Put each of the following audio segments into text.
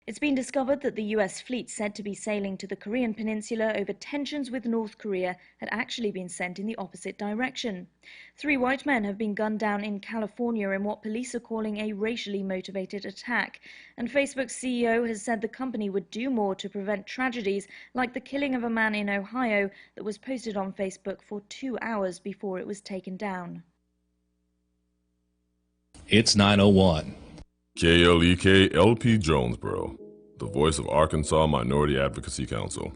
It's been discovered that the US fleet said to be sailing to the Korean peninsula over tensions with North Korea had actually been sent in the opposite direction. 3 white men have been gunned down in California in what police are calling a racially motivated attack, and Facebook's CEO has said the company would do more to prevent tragedies like the killing of a man in Ohio that was posted on Facebook for 2 hours before it was taken down. It's 9:01. KLEK LP Jonesboro, the voice of Arkansas Minority Advocacy Council.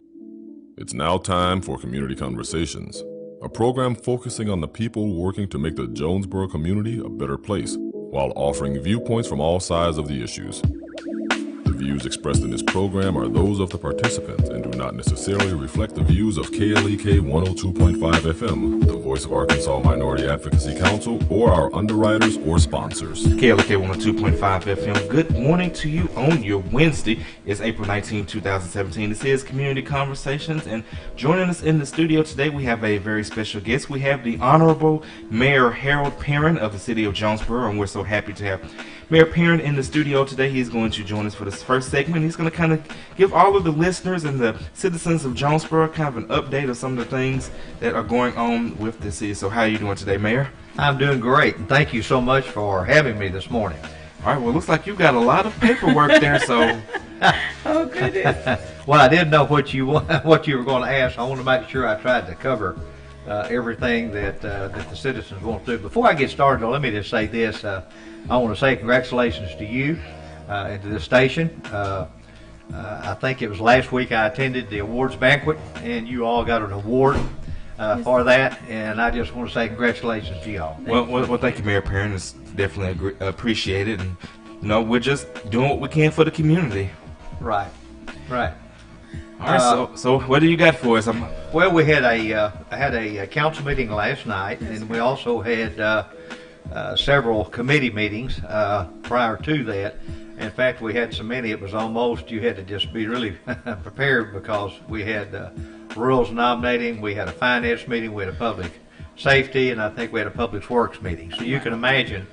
It's now time for Community Conversations, a program focusing on the people working to make the Jonesboro community a better place, while offering viewpoints from all sides of the issues. The views expressed in this program are those of the participants and do not necessarily reflect the views of KLEK 102.5 FM, the voice of Arkansas Minority Advocacy Council, or our underwriters or sponsors. KLEK 102.5 FM. Good morning to you on your Wednesday. It's April 19, 2017. This is Community Conversations, and joining us in the studio today, we have a very special guest. We have the Honorable Mayor Harold Perrin of the City of Jonesboro, and we're so happy to have Mayor Perrin in the studio today. He's going to join us for this first segment. He's going to kind of give all of the listeners and the citizens of Jonesboro kind of an update of some of the things that are going on with the city. So how are you doing today, Mayor? I'm doing great, and thank you so much for having me this morning. All right, well, it looks like you've got a lot of paperwork there, so... Oh, goodness. Well, I didn't know what you were going to ask. I want to make sure I tried to cover everything that the citizens want to do. Before I get started, though, let me just say this. I want to say congratulations to you and to the station. I think it was last week I attended the awards banquet, and you all got an award for that, and I just want to say congratulations to y'all. Well, thank you, Mayor Perrin. It's definitely appreciated, and we're just doing what we can for the community. Right. All right, so what do you got for us? Well, we had a council meeting last night, and we also had several committee meetings prior to that. In fact, we had so many, it was almost, you had to just be really prepared, because we had rules nominating, we had a finance meeting, we had a public safety, and I think we had a public works meeting. So you can imagine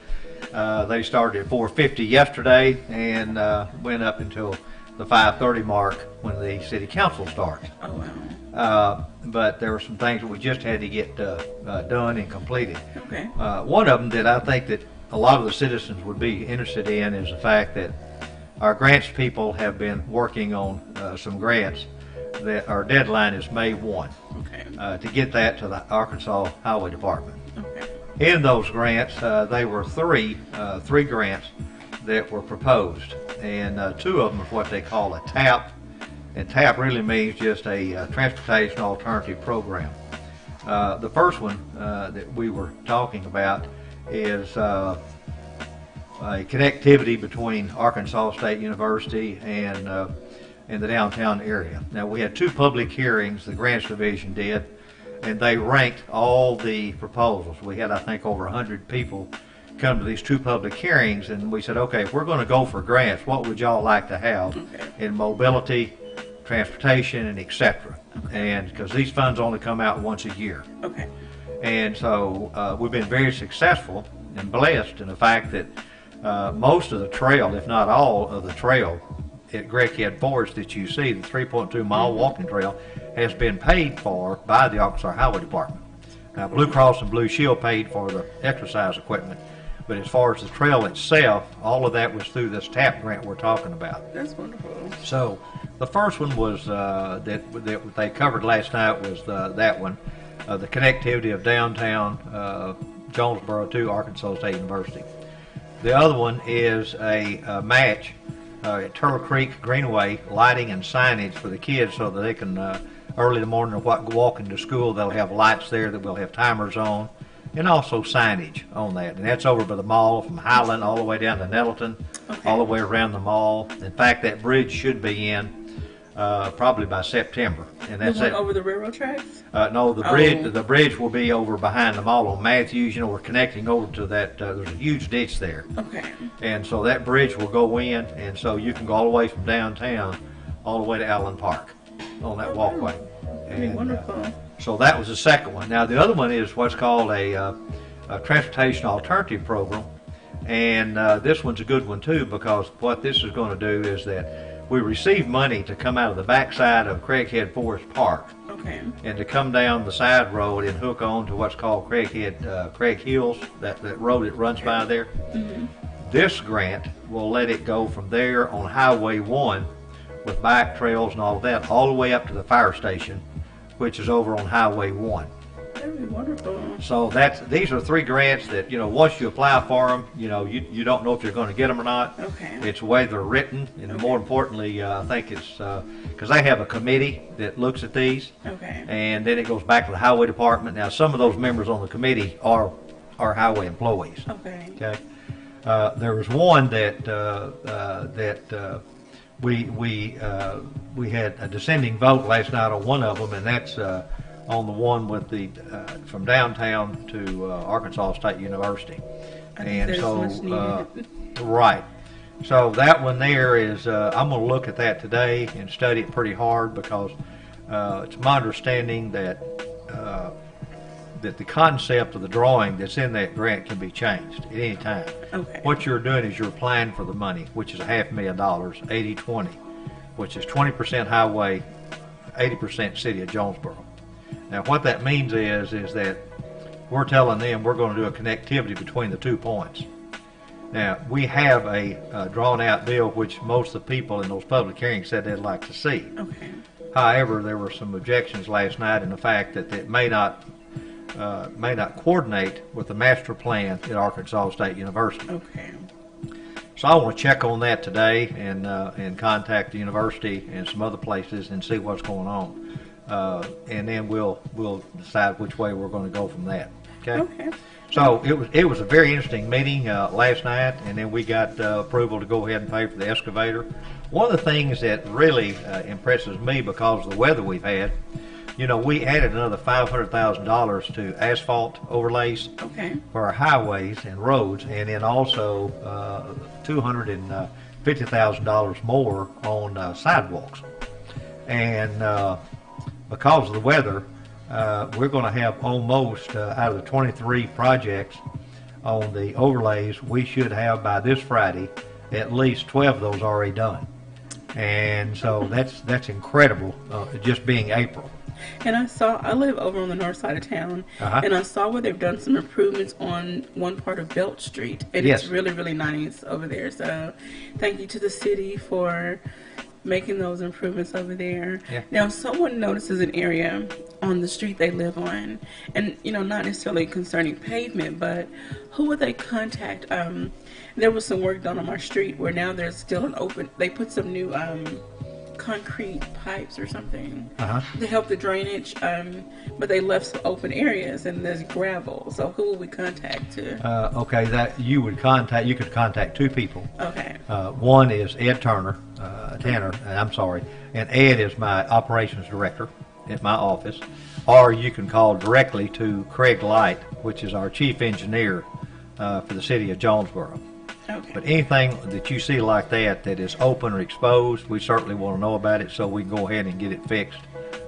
they started at 4:50 yesterday and went up until the 5:30 mark when the city council starts. Oh, wow. But there were some things that we just had to get done and completed. Okay. One of them that I think that a lot of the citizens would be interested in is the fact that our grants people have been working on some grants that our deadline is May 1. Okay. To get that to the Arkansas Highway Department. Okay. In those grants, they were three grants that were proposed, and 2 of them are what they call a TAP, and TAP really means just a transportation alternative program. The first one that we were talking about is a connectivity between Arkansas State University and the downtown area. Now, we had 2 public hearings, the Grants Division did, and they ranked all the proposals. We had, I think, over 100 people come to these 2 public hearings, and we said, okay, if we're going to go for grants, what would y'all like to have in mobility, transportation, and etc. And because these funds only come out once a year. Okay. And so we've been very successful and blessed in the fact that most of the trail, if not all of the trail at Greg Head Forest that you see, the 3.2 mile walking trail, has been paid for by the Arkansas Highway Department. Now, Blue Cross and Blue Shield paid for the exercise equipment, but as far as the trail itself, all of that was through this TAP grant we're talking about. That's wonderful. So the first one was that they covered last night was that one, the connectivity of downtown Jonesboro to Arkansas State University. The other one is a match at Turtle Creek Greenway, lighting and signage for the kids so that they can early in the morning or walking to school, they'll have lights there that will have timers on, and also signage on that. And that's over by the mall from Highland all the way down to Nettleton, all the way around the mall. In fact, that bridge should be in probably by September. And that's it. Over the railroad tracks? No, the bridge will be over behind the mall on Matthews. You know, we're connecting over to that. There's a huge ditch there. Okay. And so that bridge will go in, and so you can go all the way from downtown all the way to Allen Park on that walkway. And, wonderful. So that was the second one. Now the other one is what's called a transportation alternative program, and this one's a good one too, because what this is going to do is that we received money to come out of the backside of Craighead Forest Park Okay. and to come down the side road and hook on to what's called Craig Hills, that road that runs by there. This grant will let it go from there on Highway 1 with bike trails and all of that, all the way up to the fire station, which is over on Highway 1. That'd be wonderful. So these are 3 grants that, once you apply for them, you don't know if you're going to get them or not. Okay. It's the way they're written, and more importantly, I think it's because they have a committee that looks at these, Okay. and then it goes back to the highway department. Now, some of those members on the committee are highway employees. Okay. Okay. There was one that we had a dissenting vote last night on one of them, and that's on the one with the from downtown to Arkansas State University. I think that's much needed. Right. So that one there is I'm going to look at that today and study it pretty hard, because it's my understanding that that the concept of the drawing that's in that grant can be changed at any time. Okay. What you're doing is you're applying for the money, which is $500,000, 80-20, which is 20% highway, 80% city of Jonesboro. Now, what that means is that we're telling them we're going to do a connectivity between the 2 points. Now, we have a drawn-out bill which most of the people in those public hearings said they'd like to see. Okay. However, there were some objections last night in the fact that it may not coordinate with the master plan at Arkansas State University. Okay. So I want to check on that today and contact the university and some other places and see what's going on. And then we'll decide which way we're going to go from that. Okay. Okay. So it was a very interesting meeting last night, and then we got approval to go ahead and pay for the excavator. One of the things that really impresses me, because of the weather we've had, we added another $500,000 to asphalt overlays Okay. for our highways and roads, and then also $250,000 more on sidewalks. And because of the weather, we're going to have almost out of the 23 projects on the overlays, we should have by this Friday at least 12 of those already done. And so that's incredible, just being April. And I live over on the north side of town, and I saw where they've done some improvements on one part of Belt Street, and Yes. it's really, really nice over there. So thank you to the city for making those improvements over there. Yeah. Now, someone notices an area on the street they live on, and not necessarily concerning pavement, but who would they contact? There was some work done on my street where now there's still they put some new concrete pipes or something to help the drainage, but they left some open areas and there's gravel. So who would we contact to? Okay, you could contact 2 people. Okay. One is Ed Tanner, and Ed is my operations director at my office. Or you can call directly to Craig Light, which is our chief engineer for the city of Jonesboro. Okay. But anything that you see like that is open or exposed, we certainly want to know about it so we can go ahead and get it fixed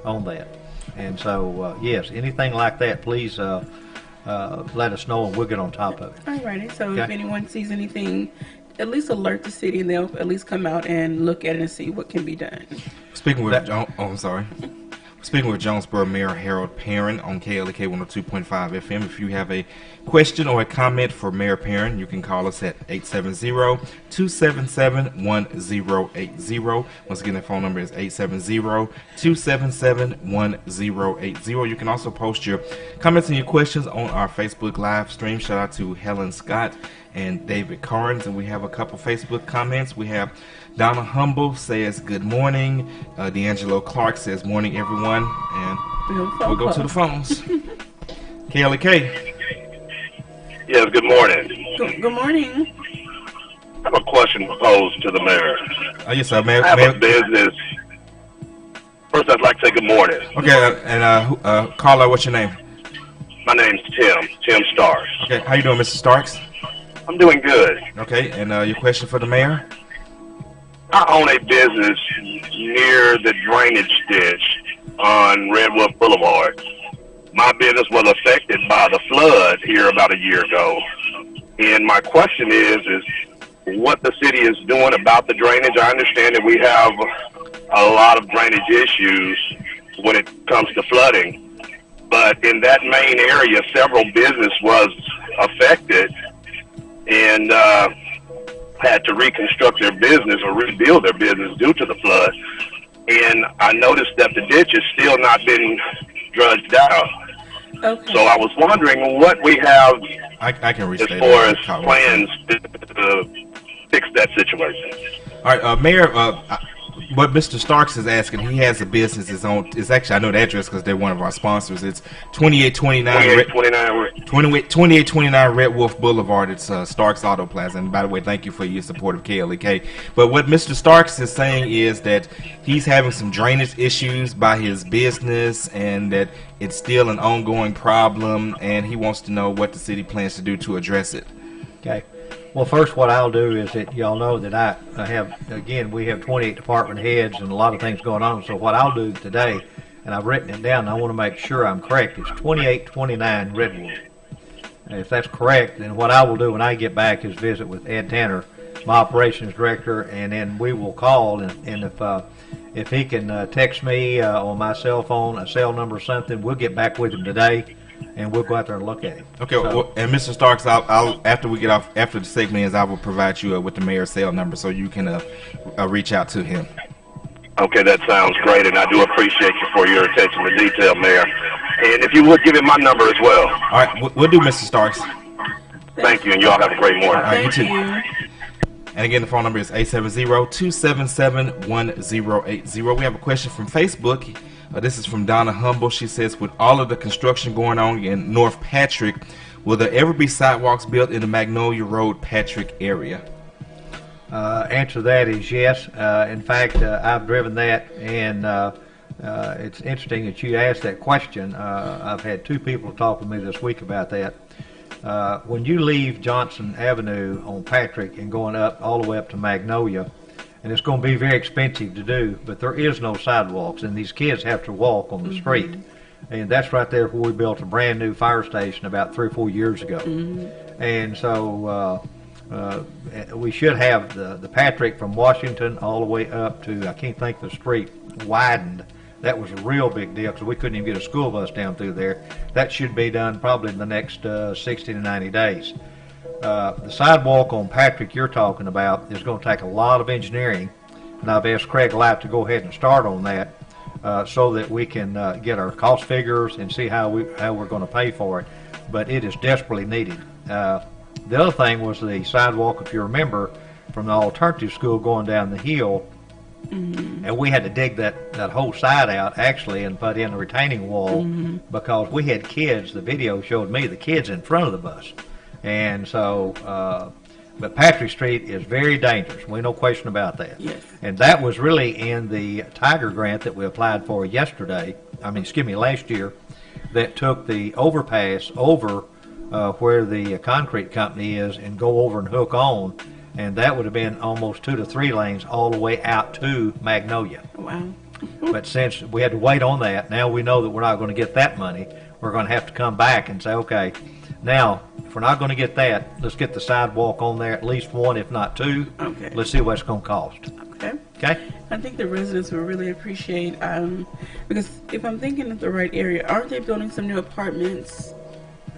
on that. And so, yes, anything like that, please let us know and we'll get on top of it. Alrighty. So Okay. if anyone sees anything, at least alert the city, and they'll at least come out and look at it and see what can be done. Speaking with I'm sorry. Speaking with Jonesboro Mayor Harold Perrin on KLEK 102.5 FM. If you have a question or a comment for Mayor Perrin, you can call us at 870-277-1080. Once again, the phone number is 870-277-1080. You can also post your comments and your questions on our Facebook live stream. Shout out to Helen Scott and David Carnes. And we have a couple Facebook comments. We have Donna Humble says good morning. D'Angelo Clark says morning everyone. And we'll go to the phones. KLEK. Yes, good morning. Good morning. I have a question posed to the mayor. Yes, sir, Mayor. I have a business. First, I'd like to say good morning. Okay, and caller, what's your name? My name's Tim Starks. Okay, how you doing, Mr. Starks? I'm doing good. Okay, and your question for the mayor? I own a business near the drainage ditch on Redwood Boulevard. My business was affected by the flood here about a year ago. And my question is what the city is doing about the drainage. I understand that we have a lot of drainage issues when it comes to flooding, but in that main area, several business was affected and had to reconstruct their business or rebuild their business due to the flood. And I noticed that the ditch has still not been dredged out. Okay. So I was wondering what we have I can as restate far as that. plans to fix that situation. All right, Mayor. What Mr. Starks is asking, he has a business. It's actually, I know the address because they're one of our sponsors. It's 2829 Red Wolf Boulevard. It's Starks Auto Plaza. And by the way, thank you for your support of KLEK. But what Mr. Starks is saying is that he's having some drainage issues by his business and that it's still an ongoing problem, and he wants to know what the city plans to do to address it. Okay. Well, first, what I'll do is that y'all know that I have, again, we have 28 department heads and a lot of things going on. So what I'll do today, and I've written it down, and I want to make sure I'm correct, it's 2829 Redwood. And if that's correct, then what I will do when I get back is visit with Ed Tanner, my operations director, and then we will call, and if he can text me on my cell phone, a cell number or something, we'll get back with him today. And we'll go out there and look at it. Okay, well, and Mr. Starks, I'll after we get off, after the segment is, I will provide you with the mayor's cell number so you can reach out to him. Okay, that sounds great, and I do appreciate you for your attention to detail, Mayor. And if you would give him my number as well. All right, we'll do, Mr. Starks. Thank you, and y'all have a great morning. All right, you Thank too. you. And again, the phone number is 870-277-1080. We have a question from Facebook. This is from Donna Humble. She says, with all of the construction going on in North Patrick, will there ever be sidewalks built in the Magnolia Road Patrick area? Answer to that is yes. In fact, I've driven that, and it's interesting that you asked that question. I've had two people talk with me this week about that. When you leave Johnson Avenue on Patrick and going up all the way up to Magnolia, and it's going to be very expensive to do, but there is no sidewalks, and these kids have to walk on the street. And that's right there where we built a brand new fire station about 3 or 4 years ago. And so we should have the Patrick from Washington all the way up to, I can't think of the street, widened. That was a real big deal because we couldn't even get a school bus down through there. That should be done probably in the next 60 to 90 days. The sidewalk on Patrick you're talking about is going to take a lot of engineering, and I've asked Craig Light to go ahead and start on that so that we can get our cost figures and see how we're going to pay for it. But it is desperately needed. The other thing was the sidewalk, if you remember, from the alternative school going down the hill, and we had to dig that whole side out actually and put in a retaining wall because we had kids. The video showed me the kids in front of the bus. And so, but Patrick Street is very dangerous. We no question about that. Yes. And that was really in the Tiger grant that we applied for last year, that took the overpass over where the concrete company is and go over and hook on. And that would have been almost 2 to 3 lanes all the way out to Magnolia. Wow. But since we had to wait on that, now we know that we're not going to get that money. We're going to have to come back and say, okay, now, if we're not going to get that, let's get the sidewalk on there, at least 1, if not 2. Okay. Let's see what it's going to cost. Okay. Okay? I think the residents will really appreciate, because if I'm thinking of the right area, aren't they building some new apartments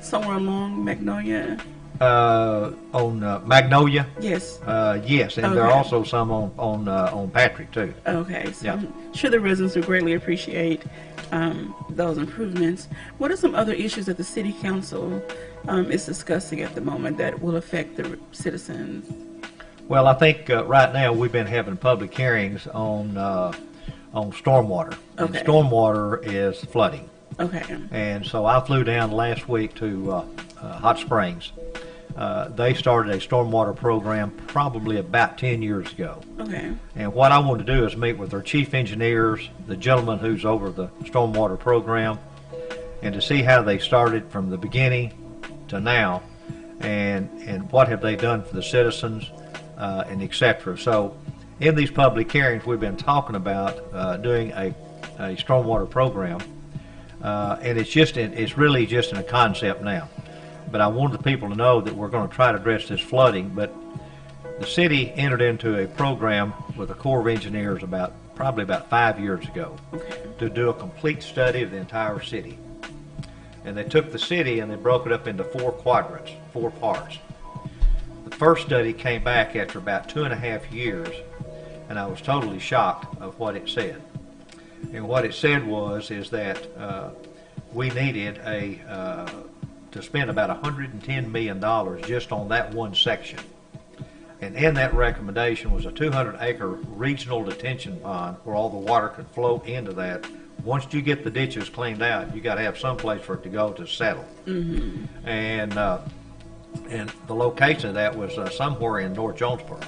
somewhere along Magnolia? On Magnolia? Yes. Yes, and there are also some on Patrick, too. Okay. So Yeah. I'm sure the residents will greatly appreciate those improvements. What are some other issues that the city council is discussing at the moment that will affect the citizens? Well, I think right now we've been having public hearings on stormwater. Okay. And stormwater is flooding. Okay. And so I flew down last week to Hot Springs. They started a stormwater program probably about 10 years ago. Okay. And what I want to do is meet with their chief engineers, the gentleman who's over the stormwater program, and to see how they started from the beginning to now, and what have they done for the citizens, and etc. So in these public hearings, we've been talking about doing a stormwater program, and it's really just in a concept now. But I wanted the people to know that we're going to try to address this flooding. But The city entered into a program with the Corps of Engineers probably about 5 years ago to do a complete study of the entire city. And they took the city and they broke it up into 4 quadrants, 4 parts. The first study came back after about 2.5 years, and I was totally shocked of what it said. And what it said is that we needed to spend about $110 million just on that one section. And in that recommendation was a 200-acre regional detention pond where all the water could flow into that. Once you get the ditches cleaned out, you got to have some place for it to go to settle. Mm-hmm. And the location of that was somewhere in North Jonesboro.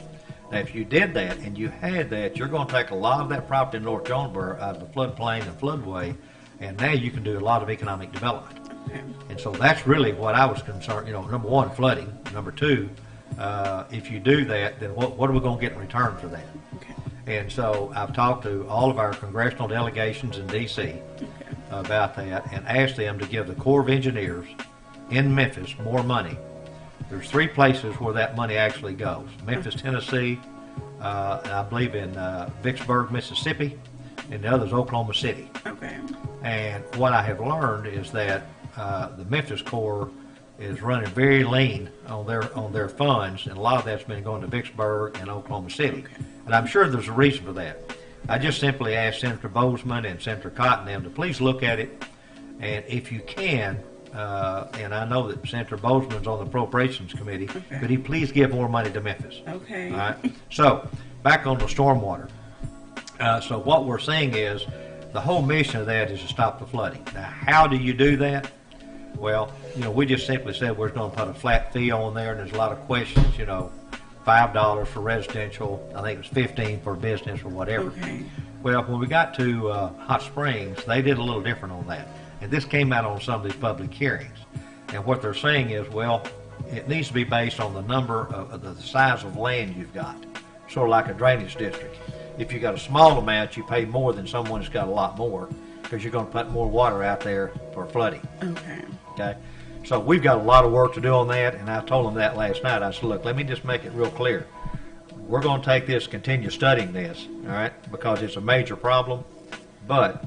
Now, if you did that and you had that, you're going to take a lot of that property in North Jonesboro out of the floodplain and floodway, and now you can do a lot of economic development. Okay. And so that's really what I was concerned. Number one, flooding. Number two, if you do that, then what are we going to get in return for that? Okay. And so I've talked to all of our congressional delegations in D.C. About that and asked them to give the Corps of Engineers in Memphis more money. There's 3 places where that money actually goes. Memphis, Tennessee, and I believe in Vicksburg, Mississippi, and the other is Oklahoma City. Okay. And what I have learned is that the Memphis Corps is running very lean on their funds, and a lot of that's been going to Vicksburg and Oklahoma City. Okay. And I'm sure there's a reason for that. I just simply asked Senator Bozeman and Senator Cotton them to please look at it, and if you can, and I know that Senator Bozeman's on the Appropriations Committee, could he please give more money to Memphis? Okay. All right. So, back on the stormwater. So what we're saying is the whole mission of that is to stop the flooding. Now, how do you do that? Well, we just simply said we're going to put a flat fee on there, and there's a lot of questions, $5 for residential, I think it was $15 for business or whatever. Okay. Well, when we got to Hot Springs, they did a little different on that. And this came out on some of these public hearings. And what they're saying is, well, it needs to be based on the number of the size of land you've got, sort of like a drainage district. If you got a small amount, you pay more than someone who's got a lot more because you're going to put more water out there for flooding. Okay. So we've got a lot of work to do on that, and I told them that last night. I said, look, let me just make it real clear. We're going to take this, continue studying this, all right, because it's a major problem, but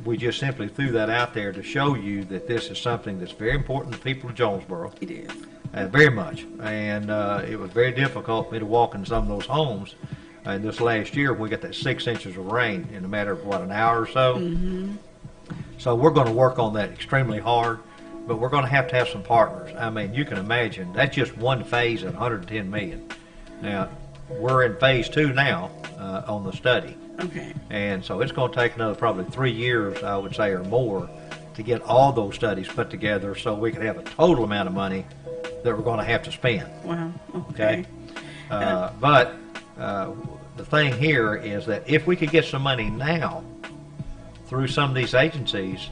we just simply threw that out there to show you that this is something that's very important to people of Jonesboro. It is. Very much. And it was very difficult for me to walk in some of those homes. And this last year, we got that 6 inches of rain in a matter of, an hour or so. Mm-hmm. So we're going to work on that extremely hard, but we're going to have some partners. I mean, you can imagine, that's just one phase at $110 million. Now, we're in phase 2 now on the study. Okay. And so it's going to take another probably 3 years, I would say, or more to get all those studies put together so we can have a total amount of money that we're going to have to spend. Wow. Okay. But the thing here is that if we could get some money now through some of these agencies,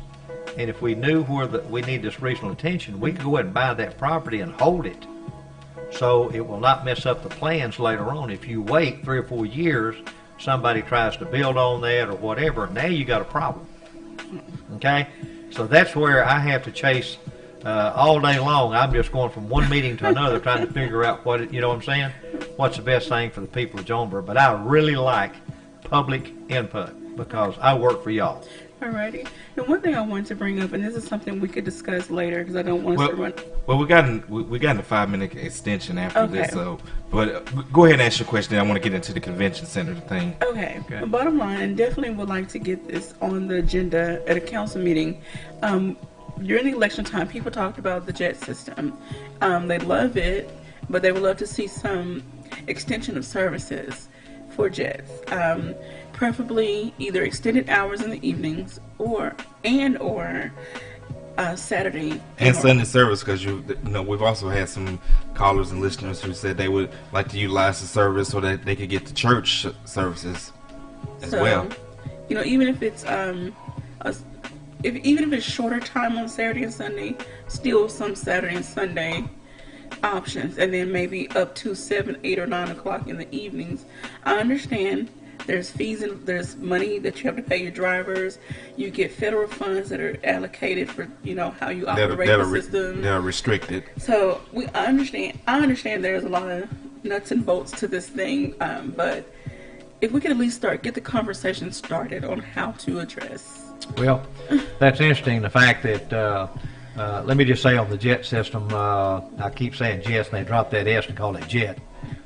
and if we knew where we need this regional attention, we could go ahead and buy that property and hold it so it will not mess up the plans later on. If you wait 3 or 4 years, somebody tries to build on that or whatever, now you got a problem. Okay? So that's where I have to chase all day long. I'm just going from one meeting to another trying to figure out what I'm saying? What's the best thing for the people of Jonesboro. But I really like public input because I work for y'all. Alrighty. And one thing I wanted to bring up, and this is something we could discuss later because I don't want us to run. Well, we got a 5-minute extension after this, so. But go ahead and ask your question. I want to get into the convention center thing. Okay. The bottom line, and definitely would like to get this on the agenda at a council meeting. During the election time, people talked about the jet system. They love it, but they would love to see some extension of services for jets. Preferably either extended hours in the evenings or Saturday and Sunday service, because we've also had some callers and listeners who said they would like to utilize the service so that they could get to church services as well. Even if it's even if it's shorter time on Saturday and Sunday, still some Saturday and Sunday options, and then maybe up to 7, 8, or 9 o'clock in the evenings. I understand. There's fees and there's money that you have to pay your drivers. You get federal funds that are allocated for how you operate the system. They're restricted. So I understand. There's a lot of nuts and bolts to this thing, but if we could at least get the conversation started on how to address. Well, that's interesting, the fact that, let me just say on the JET system, I keep saying JET, and they dropped that S and call it JET.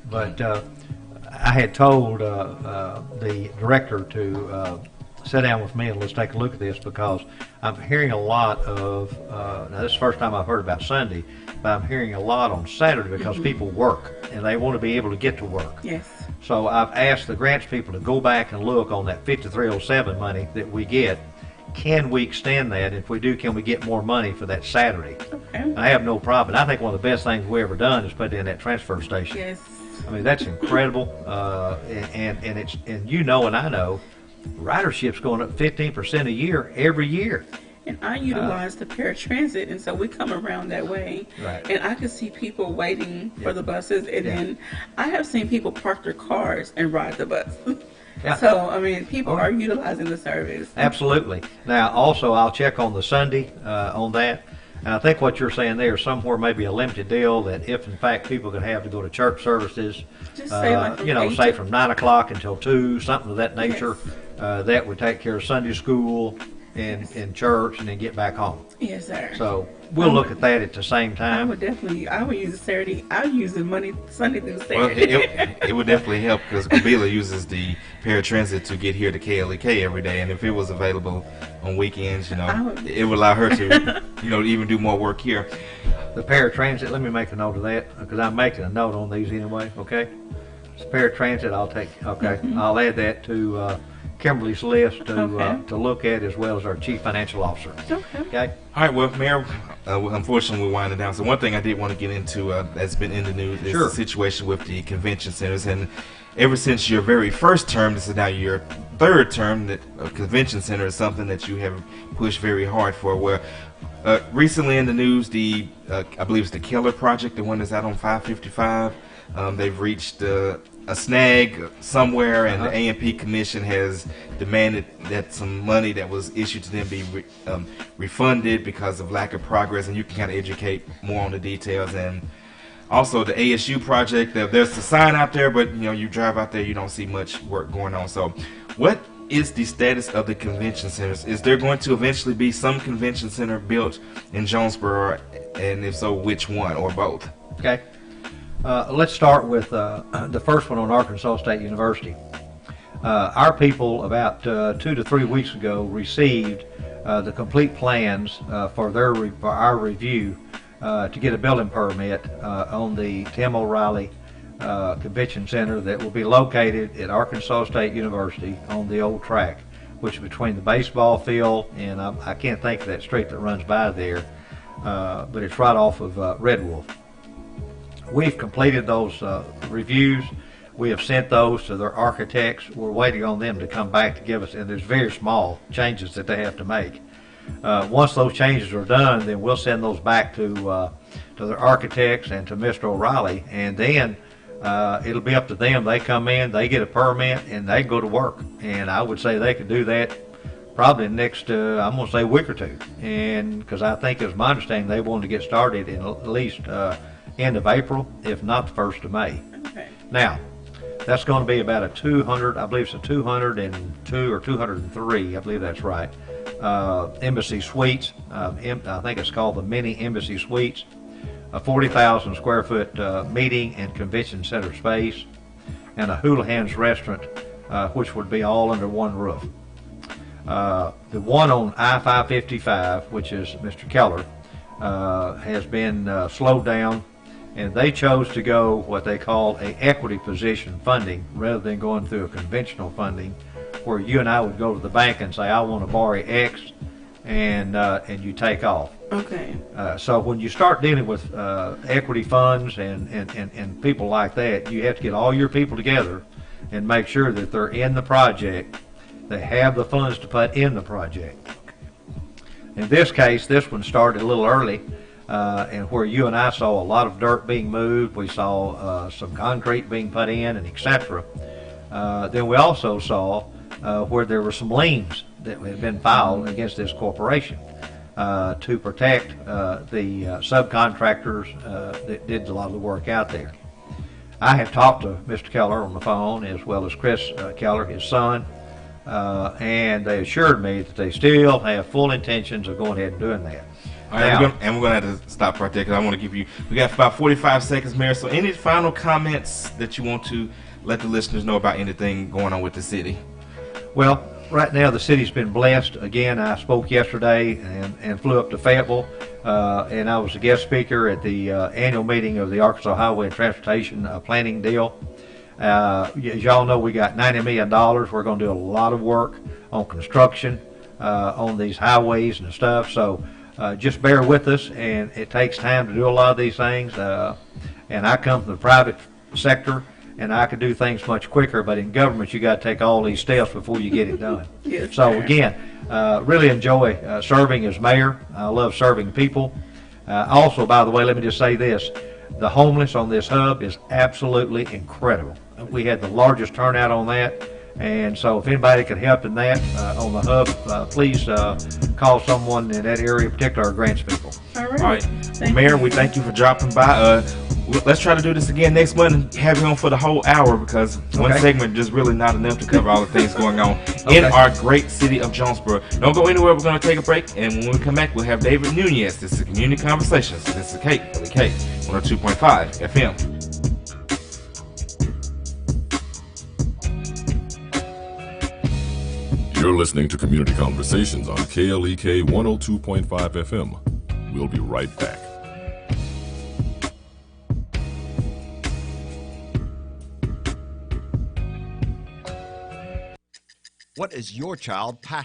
But I had told the director to sit down with me and let's take a look at this, because I'm hearing a lot of, now this is the first time I've heard about Sunday, but I'm hearing a lot on Saturday because people work and they want to be able to get to work. Yes. So I've asked the grants people to go back and look on that 5307 money that we get. Can we extend that? If we do, can we get more money for that Saturday? Okay. I have no problem. I think one of the best things we ever done is put in that transfer station. Yes. I mean, that's incredible. And it's, and you know, and I know, ridership's going up 15% a year every year. And I utilize the paratransit, and so we come around that way. Right. And I could see people waiting for the buses, and then I have seen people park their cars and ride the bus. Yeah. So, I mean, people are utilizing the service. Absolutely. Now, also, I'll check on the Sunday on that. And I think what you're saying there is somewhere maybe a limited deal that if, in fact, people could have to go to church services, Just say like from you know, 8 say to- from 9 o'clock until 2, something of that nature, that would take care of Sunday school and church and then get back home. Yes, sir. So we'll look at that at the same I time. would use it Saturday. I would use it Sunday through Well, Saturday. it would definitely help because Kabila uses the paratransit to get here to KLEK every day, and if it was available on weekends, you know, it would allow her to, you know, even do more work here. The paratransit, let me make a note of that because I'm making a note on these anyway, okay? So paratransit, I'll take, okay. I'll add that to Kimberly's list to look at, as well as our chief financial officer. Okay. All right, well, Mayor, unfortunately we're winding down. So one thing I did want to get into that's been in the news is the situation with the convention centers. And ever since your very first term, this is now your third term, that a convention center is something that you have pushed very hard for. Where recently in the news, the I believe it's the Keller project, the one that's out on 555, they've reached a snag somewhere, and the A&P Commission has demanded that some money that was issued to them be refunded because of lack of progress, and you can kind of educate more on the details. And also the ASU project, there's a sign out there, but you know, you drive out there, you don't see much work going on. So what is the status of the convention centers? Is there going to eventually be some convention center built in Jonesboro, and if so, which one, or both? Okay. Let's start with the first one on Arkansas State University. Our people about 2 to 3 weeks ago received the complete plans for our review to get a building permit on the Tim O'Reilly Convention Center that will be located at Arkansas State University on the old track, which is between the baseball field and I can't think of that street that runs by there, but it's right off of Red Wolf. We've completed those reviews. We have sent those to their architects. We're waiting on them to come back to give us, and there's very small changes that they have to make. Once those changes are done, then we'll send those back to their architects and to Mr. O'Reilly, and then it'll be up to them. They come in, they get a permit, and they go to work. And I would say they could do that probably in the next, I'm going to say, week or two. And because I think, as my understanding, they want to get started in at least end of April, if not the 1st of May. Okay. Now, that's going to be about a 200, I believe it's a 202 or 203, I believe that's right, embassy suites. I think it's called the mini embassy suites, a 40,000 square foot meeting and convention center space, and a Houlihan's restaurant, which would be all under one roof. The one on I-555, which is Mr. Keller, has been slowed down, and they chose to go what they call a equity position funding rather than going through a conventional funding, where you and I would go to the bank and say, I want to borrow X, and you take off. Okay. So when you start dealing with equity funds and people like that, you have to get all your people together and make sure that they're in the project, they have the funds to put in the project. In this case, this one started a little early, and where you and I saw a lot of dirt being moved, we saw some concrete being put in, and etc. Then we also saw where there were some liens that had been filed against this corporation to protect the subcontractors that did a lot of the work out there. I have talked to Mr. Keller on the phone, as well as Chris Keller, his son, and they assured me that they still have full intentions of going ahead and doing that. All right, Now, we're gonna have to stop right there because I want to give you. We got about 45 seconds, Mayor. So, any final comments that you want to let the listeners know about anything going on with the city? well, right now the city's been blessed. Again, I spoke yesterday and flew up to Fayetteville, and I was a guest speaker at the annual meeting of the Arkansas Highway and Transportation Planning Deal. As y'all know, we got $90 million. We're going to do a lot of work on construction on these highways and stuff. So just bear with us, and it takes time to do a lot of these things. And I come from the private sector, and I could do things much quicker, but in government you got to take all these steps before you get it done. Yes, So sir. again, really enjoy serving as mayor. I love serving people. Also, by the way, let me just say this. The homeless on this hub is absolutely incredible. We had the largest turnout on that, and so if anybody could help in that on the hub, please call someone in that area, particularly our grants people. All right. All right, Thank Mayor, you. we thank you for dropping by. Let's try to do this again next month and have you on for the whole hour because one Okay. segment just really not enough to cover all the things going on in Okay. our great city of Jonesboro. Don't go anywhere. We're going to take a break, and when we come back, we'll have David Nunez. This is Community Conversations. This is KLEK 102.5 FM. You're listening to Community Conversations on KLEK 102.5 FM. We'll be right back. What is your child passionate